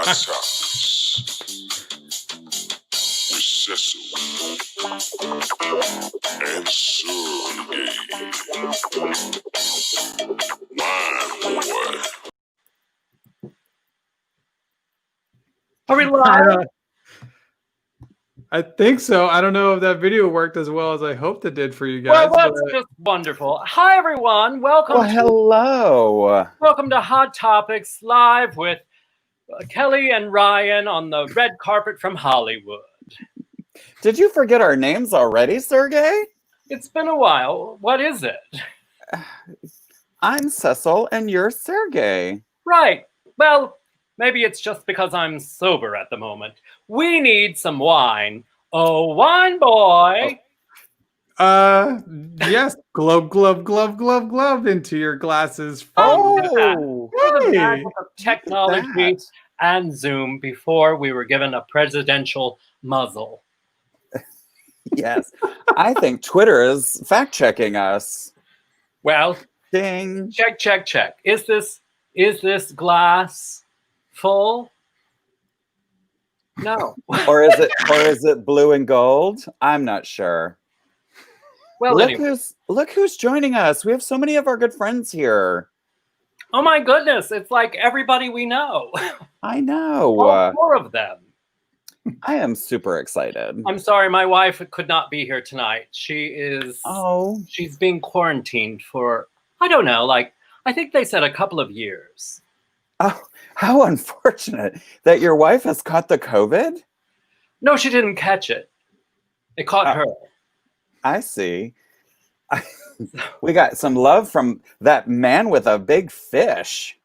Topics with Cecil and Sureg'ay. Why? Are we live? I think so. I don't know if that video worked as well as I hoped it did for you Well, guys. that's just wonderful. Hi, everyone. Welcome hello. welcome to Hot Topics Live with Kelly and Ryan on the red carpet from Hollywood. Did you forget our names already, Sureg'ay? It's been a while. What is it? I'm Cecil and you're Sureg'ay. Right. Well, maybe it's just because I'm sober at the moment. We need some wine. Oh, wine boy. Yes. Glove into your glasses. Oh, For the hey. magic of technology and Zoom before we were given a presidential muzzle. yes. I think Twitter is fact-checking us. Well, Ding. check. Is this glass full? No. Or is it blue and gold? I'm not sure. Well, Look who's joining us. We have so many of our good friends here. Oh my goodness, it's like everybody we know. I know. All four of them. I am super excited. I'm sorry, my wife could not be here tonight. She's being quarantined for, I don't know, like, I think they said a couple of years. Oh, how unfortunate that your wife has caught the COVID. No, she didn't catch it. It caught her. I see. We got some love from that man with a big fish.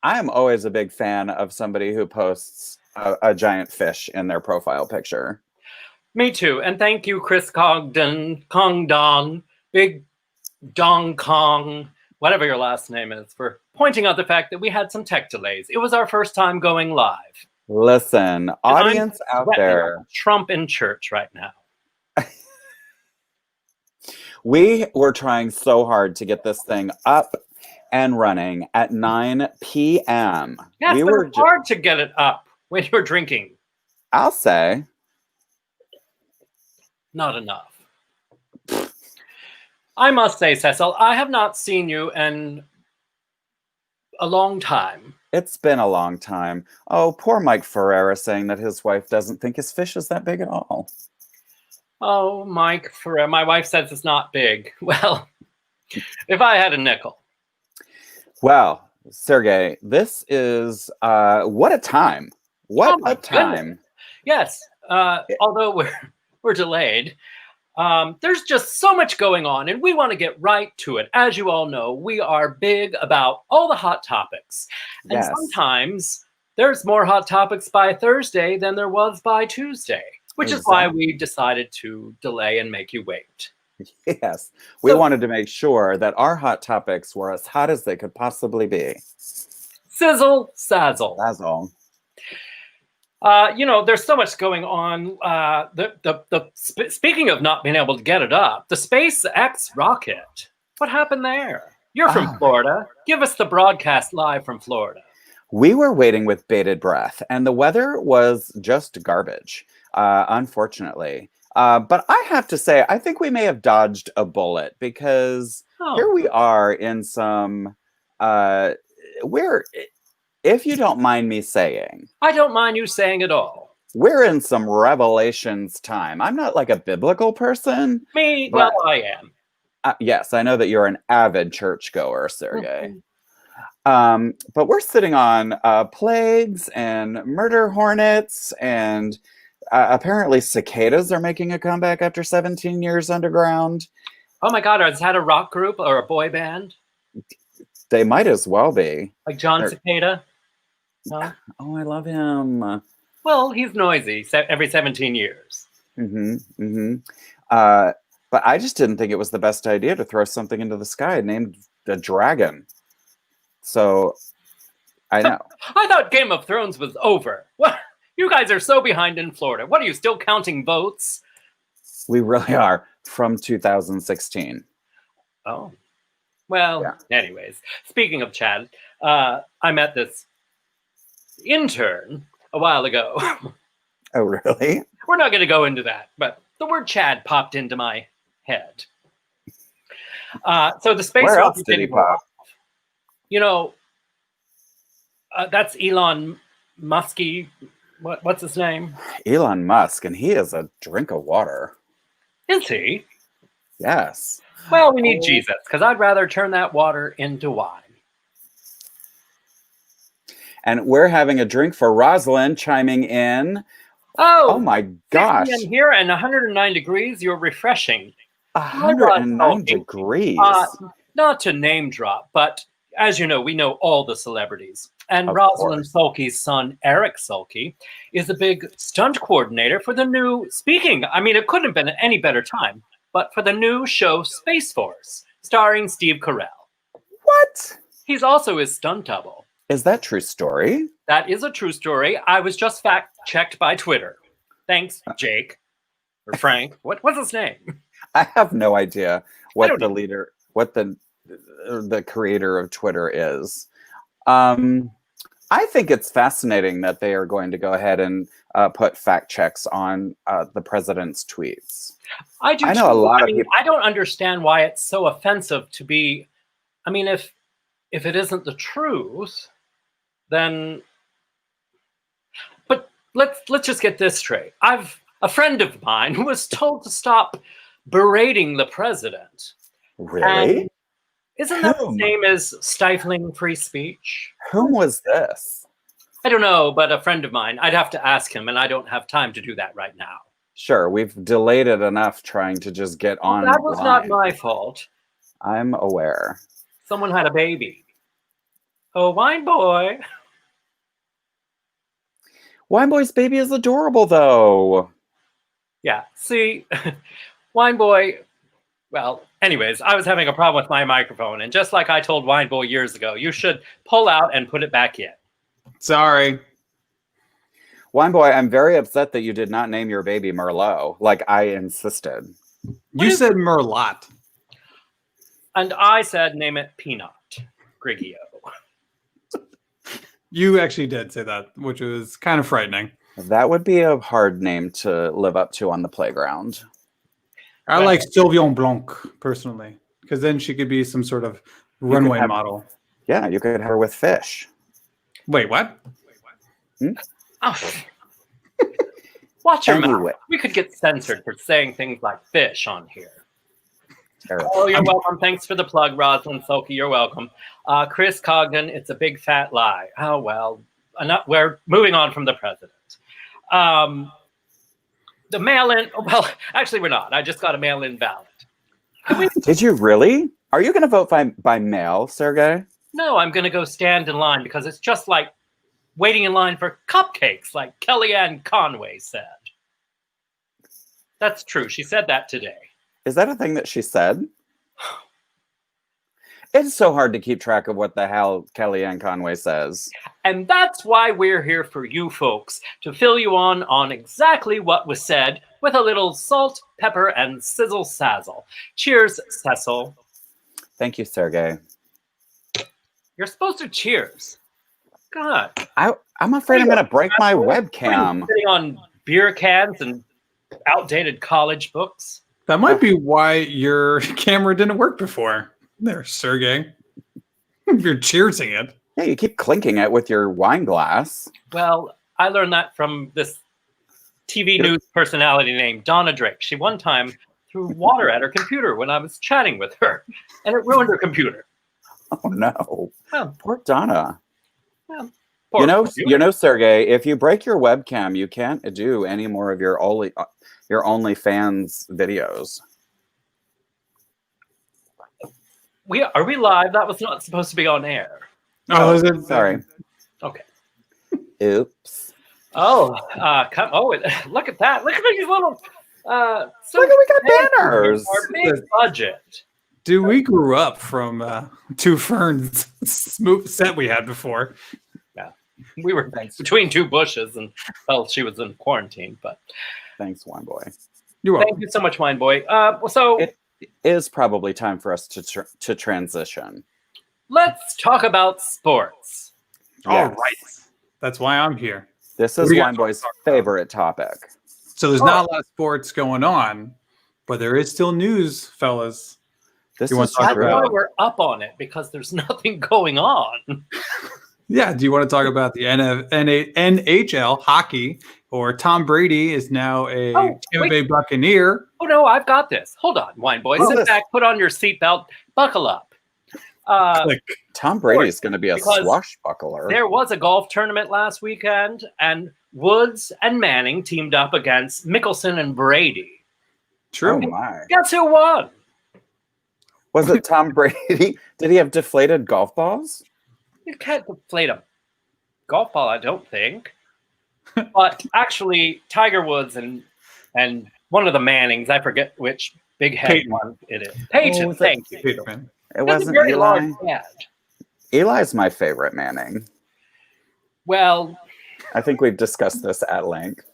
I am always a big fan of somebody who posts a giant fish in their profile picture. Me too. And thank you, Chris Congdon, Big Dong Kong, whatever your last name is, for pointing out the fact that we had some tech delays. It was our first time going live. Listen, audience out there. Trump in church right now. We were trying so hard to get this thing up and running at 9 p.m. Yes, but it's hard to get it up when you're drinking. I'll say. Not enough. I must say, Cecil, I have not seen you in a long time. It's been a long time. Oh, poor Mike Ferreira saying that his wife doesn't think his fish is that big at all. Oh, Mike Ferreira. My wife says it's not big. Well, if I had a nickel. Well, Sureg'ay, this is what a time. What a time. Goodness. Yes. Although we're delayed. There's just so much going on, and we want to get right to it. As you all know, we are big about all the hot topics. And sometimes there's more hot topics by Thursday than there was by Tuesday, which is why we decided to delay and make you wait. Yes, we wanted to make sure that our hot topics were as hot as they could possibly be. Sizzle, sazzle. Sazzle. There's so much going on. Speaking of not being able to get it up, the SpaceX rocket. What happened there? You're from Florida. Give us the broadcast live from Florida. We were waiting with bated breath, and the weather was just garbage, unfortunately. But I have to say, I think we may have dodged a bullet because here we are in some, if you don't mind me saying. I don't mind you saying at all. We're in some Revelations time. I'm not like a biblical person. Well, I am. Yes, I know that you're an avid churchgoer, Sureg'ay. But we're sitting on plagues and murder hornets, and apparently cicadas are making a comeback after 17 years underground. Oh my God, is that a rock group or a boy band? They might as well be. Like John Cicada? No? Oh, I love him. Well, he's noisy every 17 years. But I just didn't think it was the best idea to throw something into the sky named the dragon. So, I know. I thought Game of Thrones was over. What? You guys are so behind in Florida. What, are you still counting votes? We really are, from 2016. Oh. Well, anyways, speaking of Chad, I met this intern a while ago. Oh, really? We're not going to go into that, but the word Chad popped into my head. So the space Where else rocket did he didn't go pop? off. You know, that's Elon Muskie. What's his name? Elon Musk, and he is a drink of water. Is he? Yes. Well, we need Jesus, because I'd rather turn that water into wine. And we're having a drink for Rosalind chiming in. Oh my gosh. 50 in here and 109 degrees. You're refreshing. 109 degrees. Not to name drop, but as you know, we know all the celebrities. And Of Rosalind course. Sulky's son, Eric Sulky, is a big stunt coordinator for the new, it couldn't have been any better time, but for the new show Space Force, starring Steve Carell. What? He's also his stunt double. Is that true story? That is a true story. I was just fact-checked by Twitter. Thanks, Jake. Or Frank. What's his name? I have no idea what don't the know. leader, what the creator of Twitter is. I think it's fascinating that they are going to go ahead and put fact checks on the president's tweets. I do. I know a lot of people. I don't understand why it's so offensive to be. I mean, if it isn't the truth, then. But let's just get this straight. A friend of mine who was told to stop berating the president. Really? And isn't that the Whom? same as stifling free speech? Whom was this? I don't know, but a friend of mine. I'd have to ask him, and I don't have time to do that right now. Sure, we've delayed it enough trying to just get on. That was not my fault. I'm aware. Someone had a baby. Oh, wine boy. Wine Boy's baby is adorable, though. Yeah, see, wine boy. Well, anyways, I was having a problem with my microphone, and just like I told Wine Boy years ago, you should pull out and put it back in. Sorry. Wine Boy, I'm very upset that you did not name your baby Merlot, like I insisted. You said Merlot. And I said, name it Peanut Grigio. You actually did say that, which was kind of frightening. That would be a hard name to live up to on the playground. I like Sylvian Blanc, personally, because then she could be some sort of runway model. Yeah, you could have her with fish. Wait, what? Oh. Watch your Anyway. mouth. We could get censored for saying things like fish on here. Terrible. Oh, you're welcome. Thanks for the plug, Rosalind Sulky. You're welcome. Chris Cogden, it's a big fat lie. Oh, well, we're moving on from the president. The mail-in, well, actually, we're not. I just got a mail-in ballot. Did you really? Are you going to vote by mail, Sergey? No, I'm going to go stand in line because it's just like waiting in line for cupcakes, like Kellyanne Conway said. That's true. She said that today. Is that a thing that she said? It's so hard to keep track of what the hell Kellyanne Conway says. And that's why we're here for you folks, to fill you on exactly what was said with a little salt, pepper, and sizzle sazzle. Cheers, Cecil. Thank you, Sergey. You're supposed to cheers. God. I'm afraid I'm going to break my webcam. Sitting on beer cans and outdated college books. That might be why your camera didn't work before. There, Sergey. You're cheersing it. Yeah, you keep clinking it with your wine glass. Well, I learned that from this TV news personality named Donna Drake. She one time threw water at her computer when I was chatting with her, and it ruined her computer. Oh no. Well, Poor Donna. well, You know, computer. Sergey, if you break your webcam, you can't do any more of your OnlyFans videos. Are we live? That was not supposed to be on air. Oh, is it? Sorry. Okay. Oops. Oh, look at that! Look at these little. Look, we got banners. Our big budget. Dude, we grew up from Two Ferns smooth set we had before. Yeah, we were between two bushes, and well, she was in quarantine. But Thanks, Wine Boy. You're welcome. thank you so much, Wine Boy. So It is probably time for us to transition. let's talk about sports. All Yes. right. That's why I'm here. This What is do you guys Wine Boy's wanna talk about? favorite topic. So there's not a lot of sports going on, but there is still news, fellas. This You want is to talk That's about? why we're up on it, because there's nothing going on. Yeah. Do you want to talk about the NHL hockey, or Tom Brady is now a Oh, Tampa Bay Buccaneer? Oh no, I've got this. Hold on, wine boy. Well, Sit this- back, put on your seatbelt, buckle up. Click. Tom Brady's going to be a because swashbuckler. There was a golf tournament last weekend, and Woods and Manning teamed up against Mickelson and Brady. True. Oh my! Guess who won? Was it Tom Brady? Did he have deflated golf balls? You can't deflate a golf ball, I don't think. But actually, Tiger Woods and one of the Mannings, I forget which big head Peyton. one it is. Peyton, was it? thank you. Peyton. It That's a wasn't very Eli. large head. Eli's my favorite Manning. Well, I think we've discussed this at length.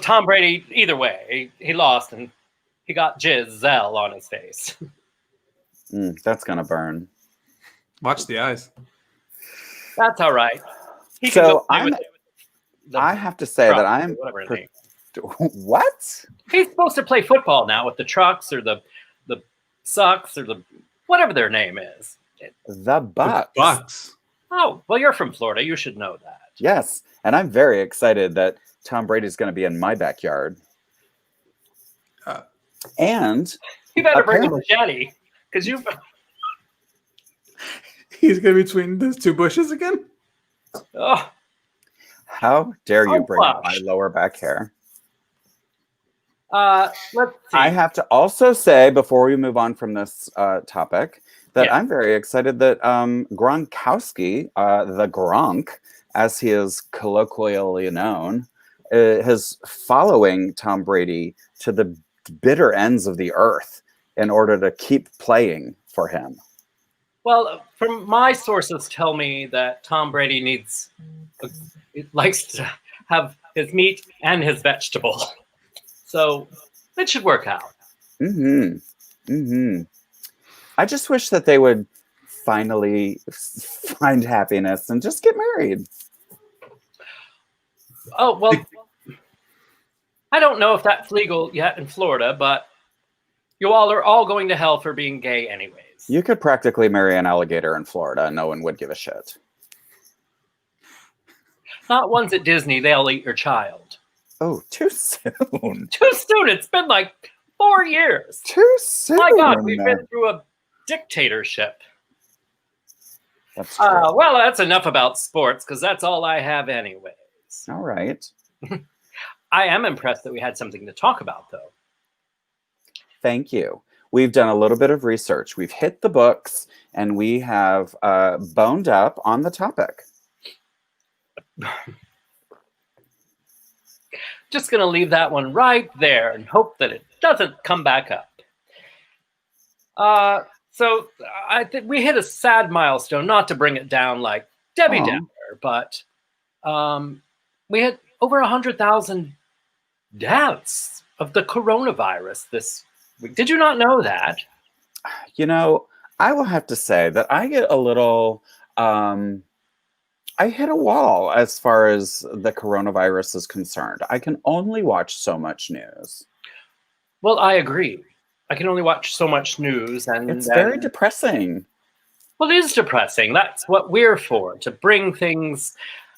Tom Brady, either way, he lost and he got Giselle on his face. That's going to burn. Watch the eyes. That's all right. He can So go play with the I have to say that truck, I'm. whatever his name. What? He's supposed to play football now with the trucks or the sucks or the whatever their name is. The Bucks. Bucks. Oh, well, you're from Florida. You should know that. Yes, and I'm very excited that Tom Brady's going to be in my backyard. And You better bring a Apparently- machete because you. He's going to be between those two bushes again. Oh, how dare you Oh, bring up my gosh. lower back hair? let's see. I have to also say, before we move on from this topic, that Yeah. I'm very excited that Gronkowski, the Gronk, as he is colloquially known, is following Tom Brady to the bitter ends of the earth in order to keep playing for him. Well, from my sources tell me that Tom Brady likes to have his meat and his vegetable, so it should work out. I just wish that they would finally find happiness and just get married. Oh well, I don't know if that's legal yet in Florida, but you all are all going to hell for being gay anyways. You could practically marry an alligator in Florida and no one would give a shit. Not ones at Disney, they'll eat your child. Oh, too soon. Too soon. It's been like 4 years. Too soon. My God, we've been through a dictatorship. That's true. Well, that's enough about sports because that's all I have anyways. All right. I am impressed that we had something to talk about, though. Thank you. We've done a little bit of research. We've hit the books and we have boned up on the topic. Just going to leave that one right there and hope that it doesn't come back up. So I think we hit a sad milestone, not to bring it down like Debbie Aw. Downer, but we had over 100,000 deaths of the coronavirus this week. Did you not know that? You know, I will have to say that I get a little, I hit a wall as far as the coronavirus is concerned. I can only watch so much news. Well, I agree. I can only watch so much news, and It's then- very depressing. well, it is depressing. That's what we're for, to bring things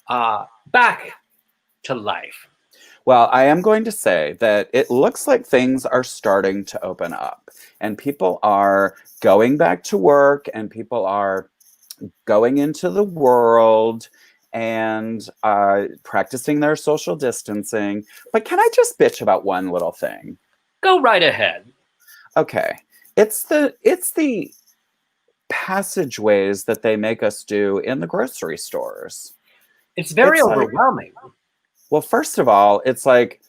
back to life. Well, I am going to say that it looks like things are starting to open up and people are going back to work and people are going into the world and practicing their social distancing. But can I just bitch about one little thing? Go right ahead. Okay. It's the passageways that they make us do in the grocery stores. It's very It's like- overwhelming. Well, first of all, it's like,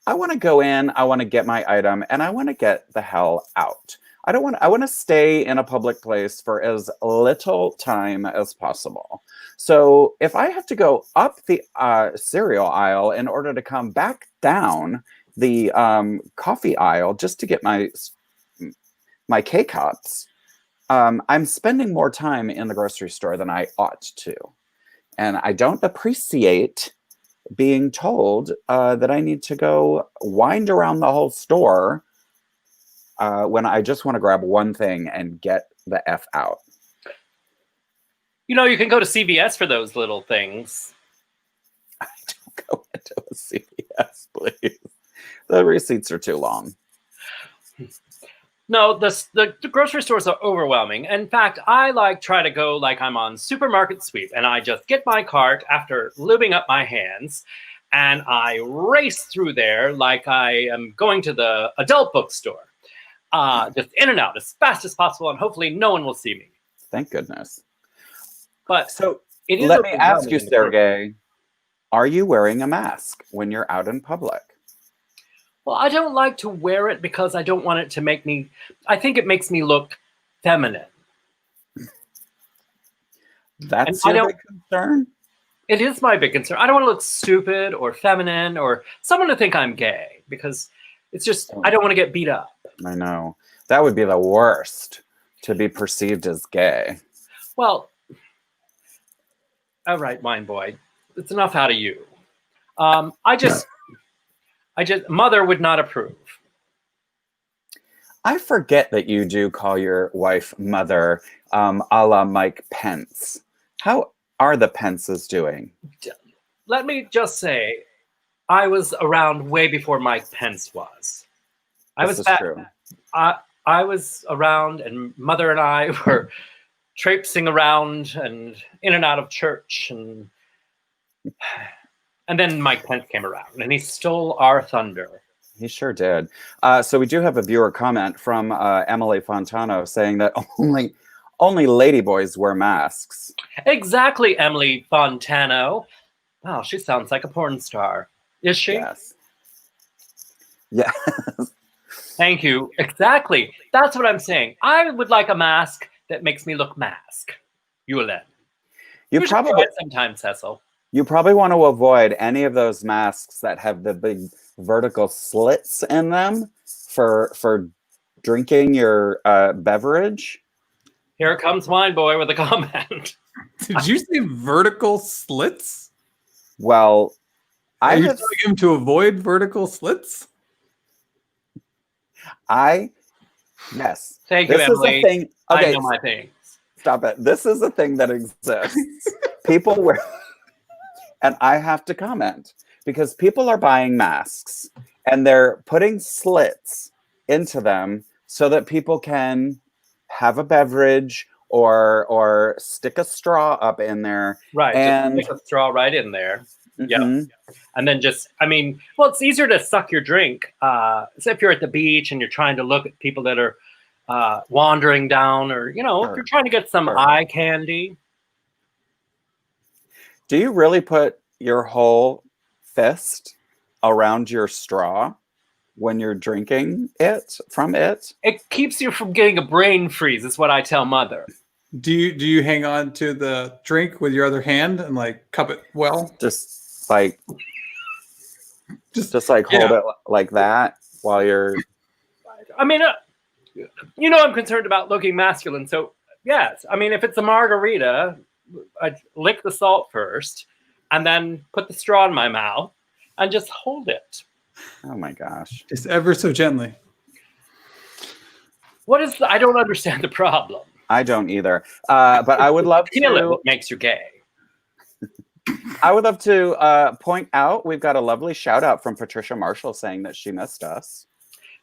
I want to go in, I want to get my item, and I want to get the hell out. I want to stay in a public place for as little time as possible. So if I have to go up the cereal aisle in order to come back down the coffee aisle just to get my K-cups, I'm spending more time in the grocery store than I ought to. and I don't appreciate being told that I need to go wind around the whole store when I just want to grab one thing and get the F out. You know, you can go to CVS for those little things. Go into a CVS, please. The receipts are too long. No, the grocery stores are overwhelming. In fact, I try to go like I'm on supermarket sweep, and I just get my cart after lubing up my hands, and I race through there like I am going to the adult bookstore. Just in and out as fast as possible, and hopefully no one will see me. Thank goodness. But So it is let me ask you, overwhelming. Sureg'ay, are you wearing a mask when you're out in public? Well, I don't like to wear it because I don't want it to make me, I think it makes me look feminine. That's And your big concern? It is my big concern. I don't want to look stupid or feminine or someone to think I'm gay, because it's just, I don't want to get beat up. I know. That would be the worst, to be perceived as gay. Well, all right, wine boy, it's enough out of you. Mother would not approve. I forget that you do call your wife mother, a la Mike Pence. How are the Pences doing? Let me just say, I was around way before Mike Pence was. This is true. I was around, and Mother and I were traipsing around and in and out of church, and then Mike Pence came around, and he stole our thunder. He sure did. So we do have a viewer comment from Emily Fontano saying that only ladyboys wear masks. Exactly, Emily Fontano. Wow, she sounds like a porn star. Is she? Yes. Yes. Thank you. Exactly. That's what I'm saying. I would like a mask that makes me look mask. Yulen. You should probably try it sometime, Cecil. You probably want to avoid any of those masks that have the big vertical slits in them for drinking your beverage. Here comes Wine Boy with a comment. Did you say vertical slits? Well, Are you telling him to avoid vertical slits? Yes. Thank you, This Emily. is a thing. Okay, I know my things. stop it. This is a thing that exists. People wear, and I have to comment because people are buying masks and they're putting slits into them so that people can have a beverage or stick a straw up in there. Right. And just stick a straw right in there. Mhm. Yeah. And then well, it's easier to suck your drink. So if you're at the beach and you're trying to look at people that are wandering down, or, Sure. if you're trying to get some eye candy. Do you really put your whole fist around your straw when you're drinking it from it? It keeps you from getting a brain freeze, is what I tell Mother. Do you hang on to the drink with your other hand and cup it well? Just like hold it like that while you're. I mean, I'm concerned about looking masculine. So yes, I mean, if it's a margarita, I'd lick the salt first and then put the straw in my mouth and just hold it. Oh my gosh. Just ever so gently. I don't understand the problem. I don't either. But I would love Feel it to. what makes you gay. I would love to point out we've got a lovely shout out from Patricia Marshall saying that she missed us.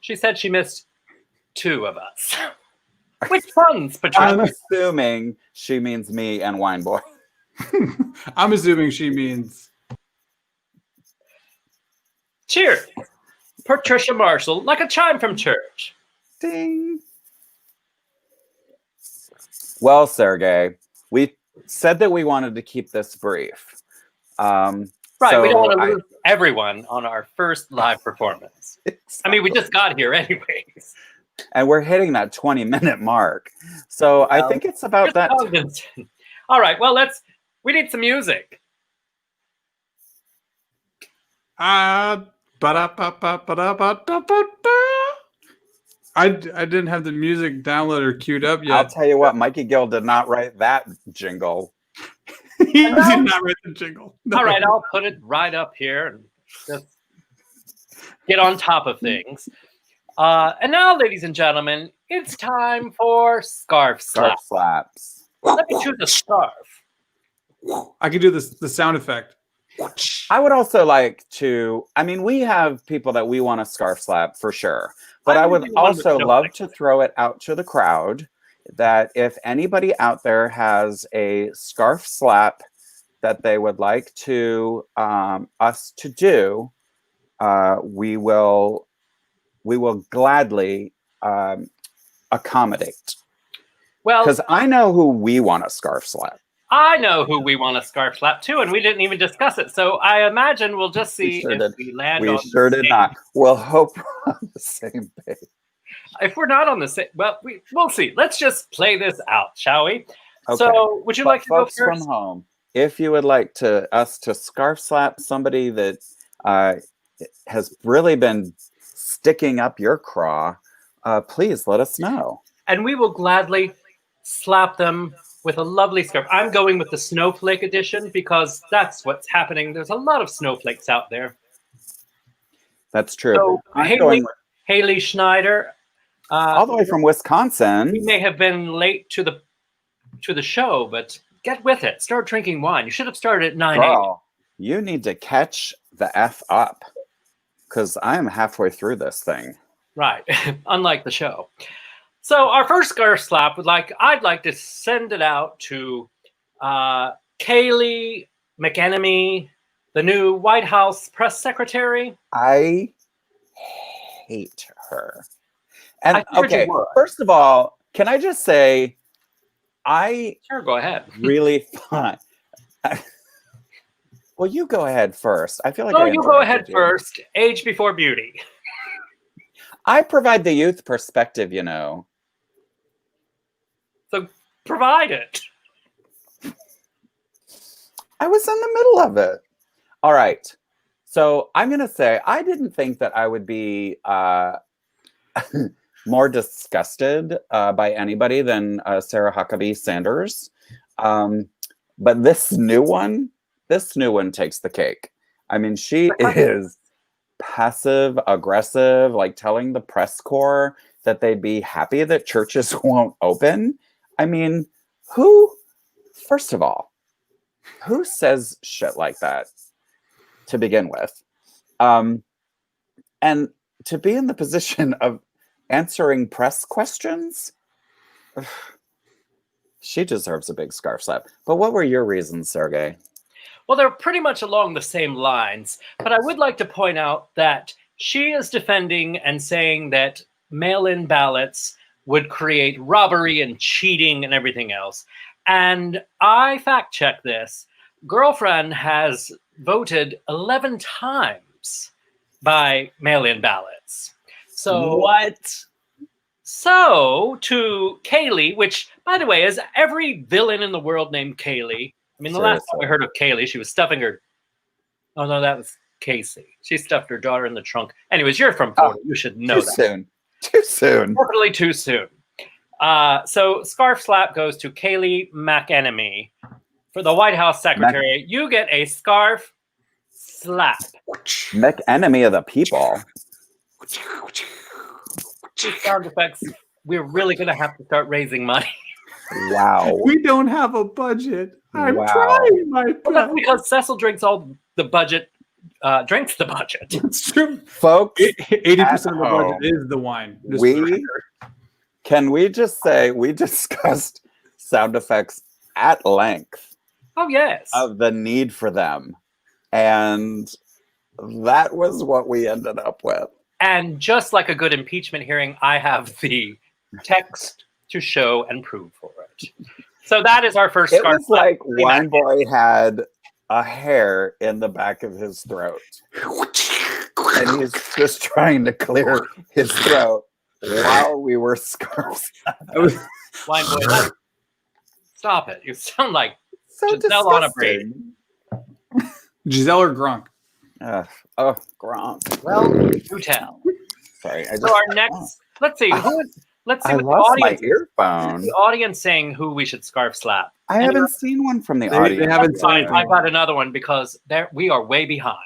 She said she missed 2 of us. Which ones, I'm Patricia? assuming she means me and Wine Boy. I'm assuming she means. Cheers. Patricia Marshall, like a chime from church. Ding. Well, Sergey, we said that we wanted to keep this brief. Right, so we don't want to lose everyone on our first live performance. I mean, we just got here anyways. And we're hitting that 20-minute mark. So I think it's about that. All right, well, we need some music. I didn't have the music downloaded or queued up yet. I'll tell you what, Mikey Gill did not write that jingle. He And now- did not write the jingle. No. All right, I'll put it right up here and just get on top of things. And now, ladies and gentlemen, it's time for Scarf Slap. Scarf slaps. Let me choose a scarf. I could do this the sound effect. I would also like to. I mean, we have people that we want to scarf slap for sure, but I would really want to also know, love like- to throw it out to the crowd that if anybody out there has a scarf slap that they would like to us to do, we will gladly accommodate. Well, Because I know who we want to scarf slap. I know who we want to scarf slap too, and we didn't even discuss it. So I imagine we'll just see sure if did. we land We on sure the did same. not. We'll hope we're on the same page. If we're not on the same, well, we'll see. Let's just play this out, shall we? Okay. So, would you But like to go folks first? from home, if you would like us to scarf slap somebody that has really been sticking up your craw, please let us know. And we will gladly slap them with a lovely scarf. I'm going with the snowflake edition because that's what's happening. There's a lot of snowflakes out there. That's true. So, I'm going with, Haley Schneider. all the way from Wisconsin. We may have been late to the show, but get with it. Start drinking wine. You should have started at 9 a.m. Girl, you need to catch the F up because I am halfway through this thing. Right, unlike the show. So our first scarf slap I'd like to send it out to Kayleigh McEnemy, the new White House press secretary. I hate her. And I figured you okay, would. first of all, can I just say, I Sure, go ahead. really thought. Well, you go ahead first. I feel like No, I you go ahead interrupted you. first. Age before beauty. I provide the youth perspective, you know. So provide it. I was in the middle of it. All right. So I'm going to say I didn't think that I would be more disgusted by anybody than Sarah Huckabee Sanders. But this new one takes the cake. I mean, she is passive aggressive, like telling the press corps that they'd be happy that churches won't open. I mean, first of all, who says shit like that to begin with? And to be in the position of answering press questions, she deserves a big scarf slap. But what were your reasons, Sergey? Well, they're pretty much along the same lines, but I would like to point out that she is defending and saying that mail-in ballots would create robbery and cheating and everything else. And I fact-checked this. Girlfriend has voted 11 times by mail-in ballots. So What? So to Kayleigh, which, by the way, is every villain in the world named Kayleigh. I mean, the last time I heard of Kayleigh, she was stuffing her. Oh no, that was Casey. She stuffed her daughter in the trunk. Anyways, you're from Florida. You should know Too that. soon. Too soon. Definitely too soon. So scarf slap goes to Kayleigh McEnemy for the White House secretary. You get a scarf slap. Enemy of the people. These sound effects. We're really going to have to start raising money. Wow. We don't have a budget. I'm Wow. trying my Well, that's best. because Cecil drinks all the budget. Drinks the budget. It's true. Folks, 80% of the home, budget is the wine. Just for the record. can we just say we discussed sound effects at length Oh yes. of the need for them. And that was what we ended up with. And just like a good impeachment hearing, I have the text to show and prove for it. So that is our first It scarf was slap. like Wine Boy had a hair in the back of his throat. And he's just trying to clear his throat while we were scarves. Wine boy. Stop it. You sound like So Giselle on a braid. disgusting. Giselle or Gronk? Oh, Gronk. Well, do tell. Sorry. So our next, let's see, Let's see I what the lost my audience earphone. the audience saying who we should scarf slap. I haven't seen one from the They audience. haven't That's fine. seen I've got another one because we are way behind.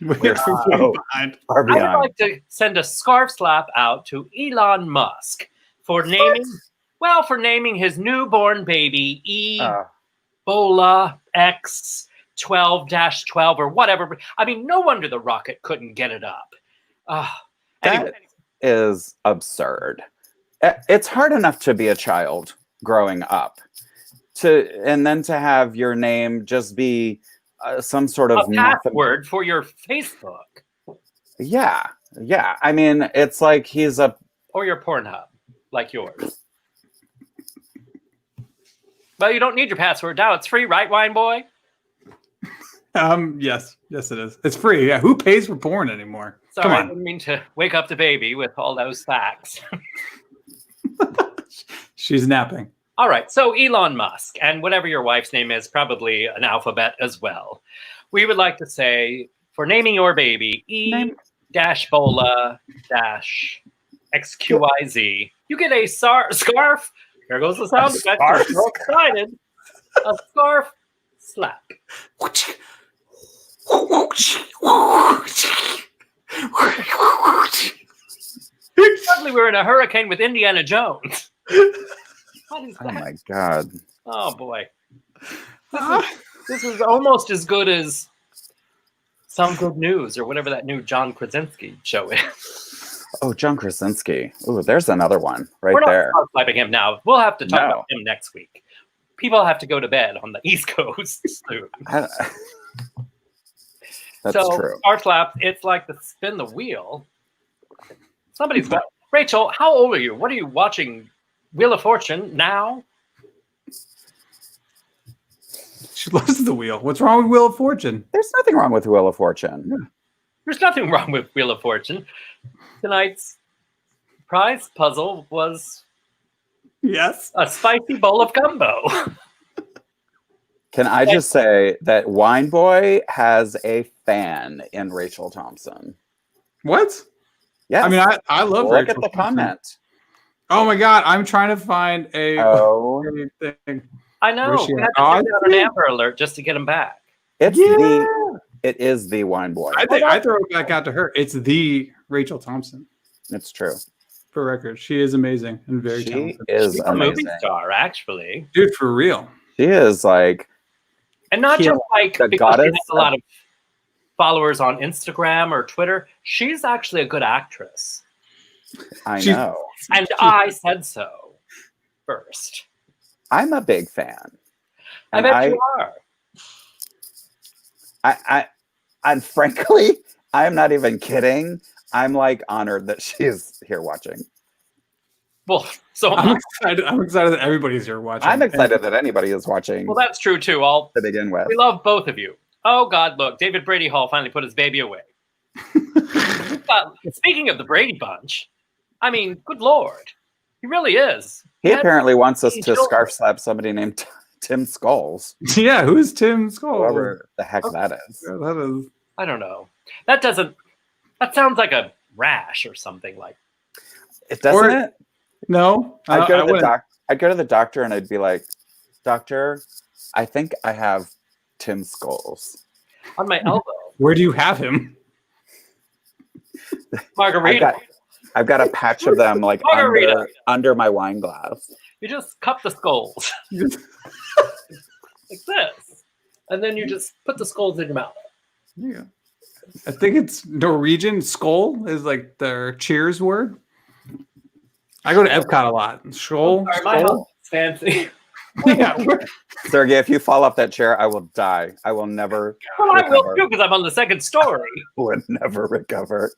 We're so behind. far I would behind. like to send a scarf slap out to Elon Musk for naming his newborn baby Ebola X 12-12 or whatever. I mean, no wonder the rocket couldn't get it up. Anyway. That is absurd. It's hard enough to be a child growing up, and then to have your name just be some sort of A password for your Facebook Yeah. I mean, it's like he's a or your Pornhub, like yours. Well, you don't need your password now. It's free, right, Wine Boy? Yes, it is. It's free. Yeah, who pays for porn anymore? Sorry, Come I on. didn't mean to wake up the baby with all those facts. She's napping. All right, so Elon Musk, and whatever your wife's name is, probably an alphabet as well. We would like to say, for naming your baby, E-Bola-XQYZ, you get a scarf. There goes the sound effect. I'm so excited. A scarf slap. Suddenly we're in a hurricane with Indiana Jones. What is that? Oh my God. Oh boy. This is almost as good as Some Good News or whatever that new John Krasinski show is. Oh, John Krasinski. Ooh, there's another one right We're not there. swiping him now. We'll have to talk No. about him next week. People have to go to bed on the East Coast soon. That's so, true. Scarf slap, it's like the spin the wheel. Somebody's got Rachel, how old are you? What are you watching? Wheel of Fortune now? She loves the wheel. What's wrong with Wheel of Fortune? There's nothing wrong with Wheel of Fortune. There's nothing wrong with Wheel of Fortune. Tonight's prize puzzle was Yes. a spicy bowl of gumbo. Can I just say that Wine Boy has a fan in Rachel Thompson? What? Yes. I mean, I love Look Rachel at the Thompson. comment. Oh my God, I'm trying to find a thing. I know. Where's she We at? had to take out an Amber Alert just to get him back. It is the Wine Boy. I throw it back out to her. It's the Rachel Thompson. It's true. For record, she is amazing and very She talented. is She's a movie amazing. star, actually. Dude, for real. She is like And not Yeah. just like The because she goddess has a lot of followers on Instagram or Twitter. She's actually a good actress. I She's- know. And I said so first. I'm a big fan. I bet you are. And frankly, I'm not even kidding. I'm like honored that she's here watching. Well, so I'm excited that everybody's here watching. I'm excited that anybody is watching well, that's true too. to begin with. We love both of you. Oh God, look, David Brady Hall finally put his baby away. Speaking of the Brady Bunch, I mean, good Lord, he really is. He apparently wants us to children. scarf slap somebody named Tim Skulls. Yeah, who's Tim Skull? Whoever the heck that is. Yeah, that is. I don't know. That sounds like a rash or something like. It doesn't it? No, I'd go to the wouldn't. I'd go to the doctor and I'd be like, Doctor, I think I have Tim Skulls. On my elbow. Where do you have him? Margarita. I've got a patch of them like Margarita. under my wine glass. You just cup the skulls like this. And then you just put the skulls in your mouth. Yeah. I think it's Norwegian. Skull is like their cheers word. I go to Epcot a lot. Skull. Sorry, my house is fancy. Yeah. Sergey, if you fall off that chair, I will die. I will never Well, I will recover. too because I'm on the second story. Would never recover.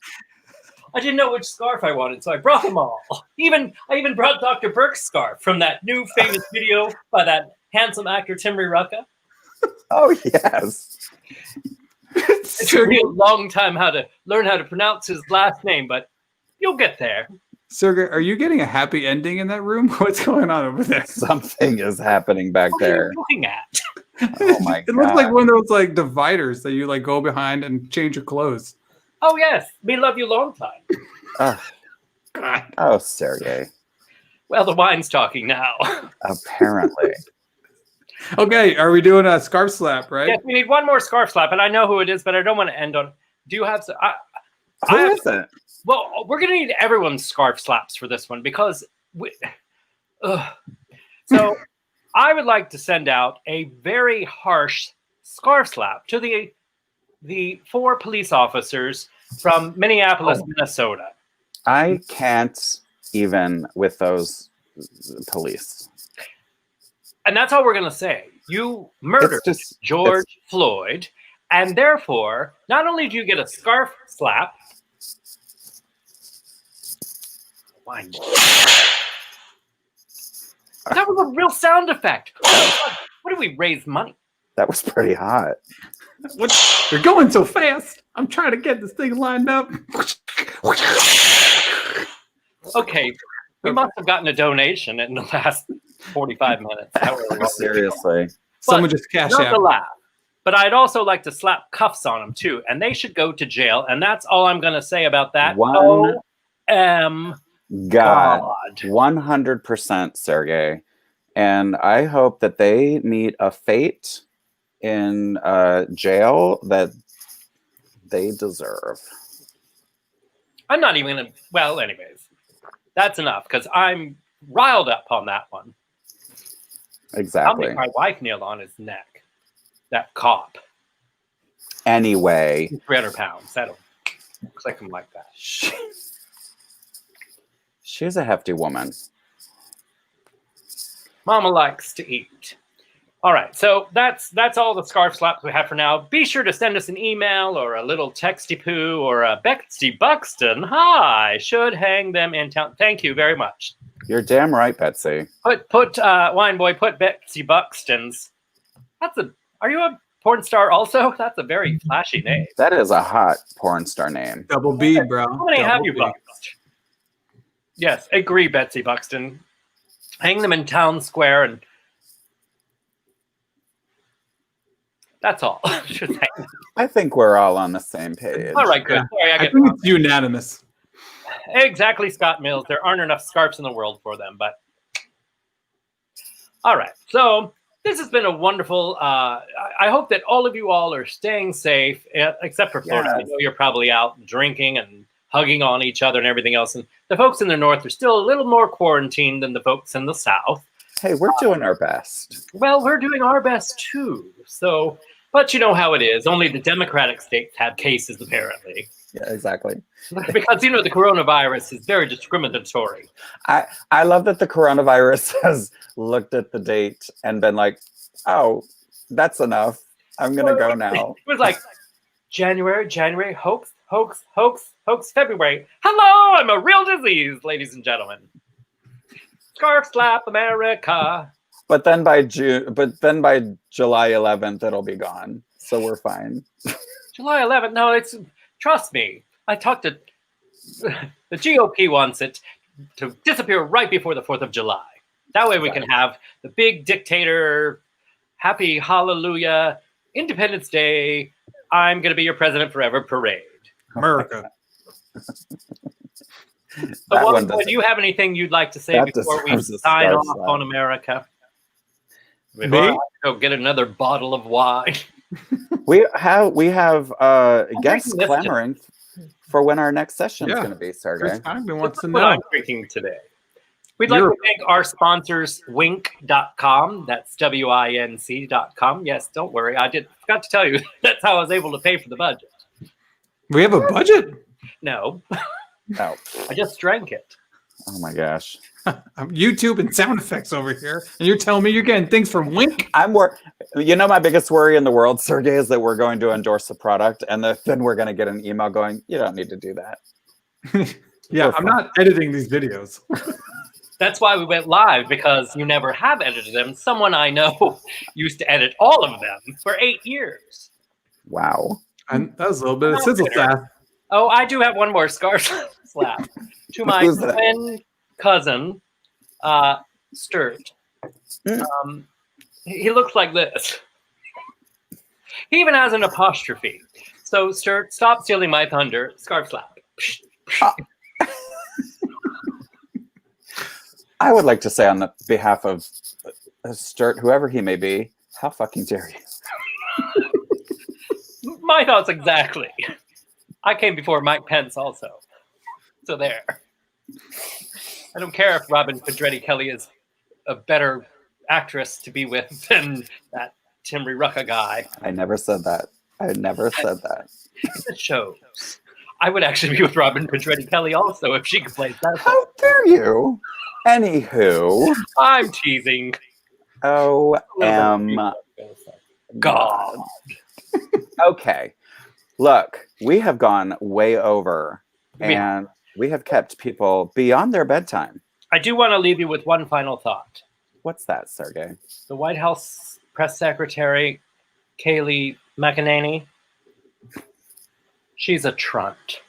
I didn't know which scarf I wanted, so I brought them all. I even brought Dr. Burke's scarf from that new famous video by that handsome actor Tim Rucka. Oh yes. It took me a long time to learn how to pronounce his last name, but you'll get there. Sergey, are you getting a happy ending in that room? What's going on over there? Something is happening back What are there. you looking at? Oh my It looks god. like one of those like dividers that you like go behind and change your clothes. Oh yes, we love you long time. Oh, God. oh, Sergey. Well, the wine's talking now. Apparently. Okay, are we doing a scarf slap, right? Yes, we need one more scarf slap, and I know who it is, but I don't want to end on. Do you have? Who is it? Well, we're gonna need everyone's scarf slaps for this one because so I would like to send out a very harsh scarf slap to the 4 police officers from Minneapolis, Minnesota. I can't even with those police. And that's all we're going to say. You murdered George Floyd, and therefore, not only do you get a scarf slap, wine. That was a real sound effect. What did we raise money? That was pretty hot. You're going so fast. I'm trying to get this thing lined up. Okay, we must have gotten a donation in the last 45 minutes. Seriously. Someone just cash not out. to laugh. But I'd also like to slap cuffs on them too, and they should go to jail. And that's all I'm going to say about that. God, 100%, Sureg'ay. And I hope that they meet a fate in jail that they deserve. I'm not even going to. Well, anyways, that's enough because I'm riled up on that one. Exactly. I'll make my wife kneel on his neck. That cop. Anyway. 300 pounds. That'll click him like that. She's a hefty woman. Mama likes to eat. All right, so that's all the scarf slaps we have for now. Be sure to send us an email or a little texty poo or a Betsy Buxton. Hi, should hang them in town. Thank you very much. You're damn right, Betsy. Put Wine Boy, put Betsy Buxton's. Are you a porn star also? That's a very flashy name. That is a hot porn star name. Double B, bro. How many have you buxed? Yes, agree, Betsy Buxton. Hang them in town square and that's all. I think we're all on the same page. All right, good. Sorry, I think it's unanimous. Exactly, Scott Mills. There aren't enough scarves in the world for them, but all right. So this has been a wonderful. I hope that all of you all are staying safe, except for Florida. Yes. I know you're probably out drinking and hugging on each other and everything else. And the folks in the north are still a little more quarantined than the folks in the south. Hey, we're doing our best. Well, we're doing our best too. So, but you know how it is. Only the Democratic states have cases, apparently. Yeah, exactly. Because, you know, the coronavirus is very discriminatory. I love that the coronavirus has looked at the date and been like, oh, that's enough. I'm going to go now. It was like January, hoax, February. Hello, I'm a real disease, ladies and gentlemen. Scarf slap America. But then by July 11th, it'll be gone. So we're fine. July 11th. No, trust me. I talked to the GOP wants it to disappear right before the 4th of July. That way we can have the big dictator, happy hallelujah, Independence Day, I'm going to be your president forever parade. America. So, do you have anything you'd like to say before we sign off on America? Before I have to go get another bottle of wine. We have guests clamoring for when our next session is going to be, Sergey. Wants to what know. I'm drinking today. We'd like to thank our sponsors, wink.com. That's WINC.com. Yes, don't worry. I forgot to tell you. That's how I was able to pay for the budget. We have a budget? No. No. I just drank it. Oh my gosh. YouTube and sound effects over here. And you're telling me you're getting things from Wink? My biggest worry in the world, Sergey, is that we're going to endorse a product and then we're going to get an email going, you don't need to do that. Yeah, I'm not editing these videos. That's why we went live, because you never have edited them. Someone I know used to edit all of them for 8 years. Wow. And that was a little bit of sizzle staff. Oh, I do have one more scarf slap to my twin cousin, Sturt. He looks like this. He even has an apostrophe. So, Sturt, stop stealing my thunder. Scarf slap. I would like to say on the behalf of Sturt, whoever he may be, how fucking dare you? My thoughts exactly. I came before Mike Pence also. So there. I don't care if Robin Pedretti Kelly is a better actress to be with than that Timry Rucka guy. I never said that. I never said that. It shows. I would actually be with Robin Pedretti Kelly also if she could play that. How dare you? Anywho. I'm teasing. O-M. God. Okay. Look, we have gone way over, and we have kept people beyond their bedtime. I do want to leave you with one final thought. What's that, Sergey? The White House press secretary, Kayleigh McEnany, she's a trunt.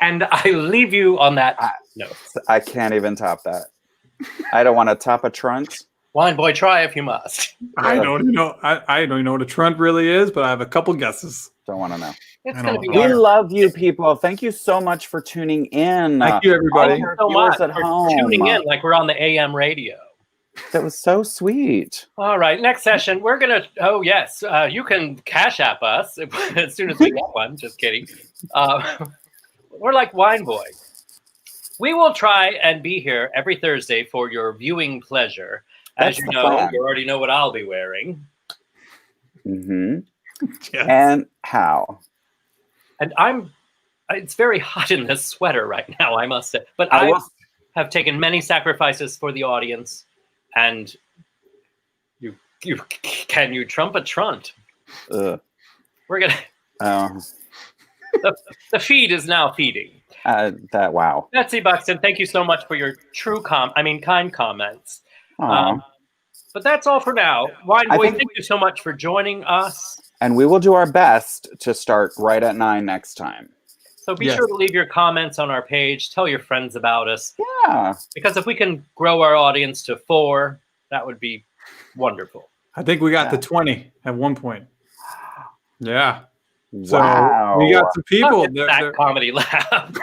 And I leave you on that note. I can't even top that. I don't want to top a trunt. Wine boy, try if you must. I don't even know. I don't even know what a trunt really is, but I have a couple guesses. Don't want to know. It's I going to know. be We our love you, people. Thank you so much for tuning in. Thank you, everybody. Thank you Our so viewers much at for home. tuning in like we're on the AM radio. That was so sweet. All right, next session, we're going to, oh, yes, you can Cash App us as soon as we get one. Just kidding. We're like Wine Boy. We will try and be here every Thursday for your viewing pleasure. As That's you the know, plan. you already know what I'll be wearing. Mm-hmm. Yes. And how? And it's very hot in this sweater right now, I must say. But I I will- have taken many sacrifices for the audience. And can you trump a trunt? Ugh. We're going to, the feed is now feeding. Wow. Betsy Buxton, thank you so much for your kind comments. Aw. But that's all for now. Wine I Boy, think- thank you so much for joining us. And we will do our best to start right at 9 next time. So be Yes. sure to leave your comments on our page. Tell your friends about us. Yeah. Because if we can grow our audience to 4, that would be wonderful. I think we got Yeah. to 20 at one point. Yeah. So Wow. we got some people. It's that comedy lab.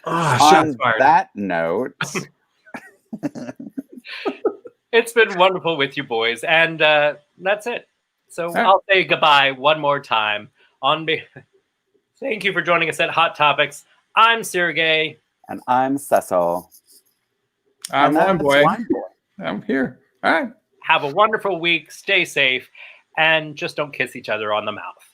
Ah, shots On fired. that note, It's been wonderful with you boys. And that's it. So right. I'll say goodbye one more time. Thank you for joining us at Hot Topics. I'm Sureg'ay. and I'm Cecil. I'm And Wine that's Boy. Wine Boy. I'm here. All right. Have a wonderful week. Stay safe. And just don't kiss each other on the mouth.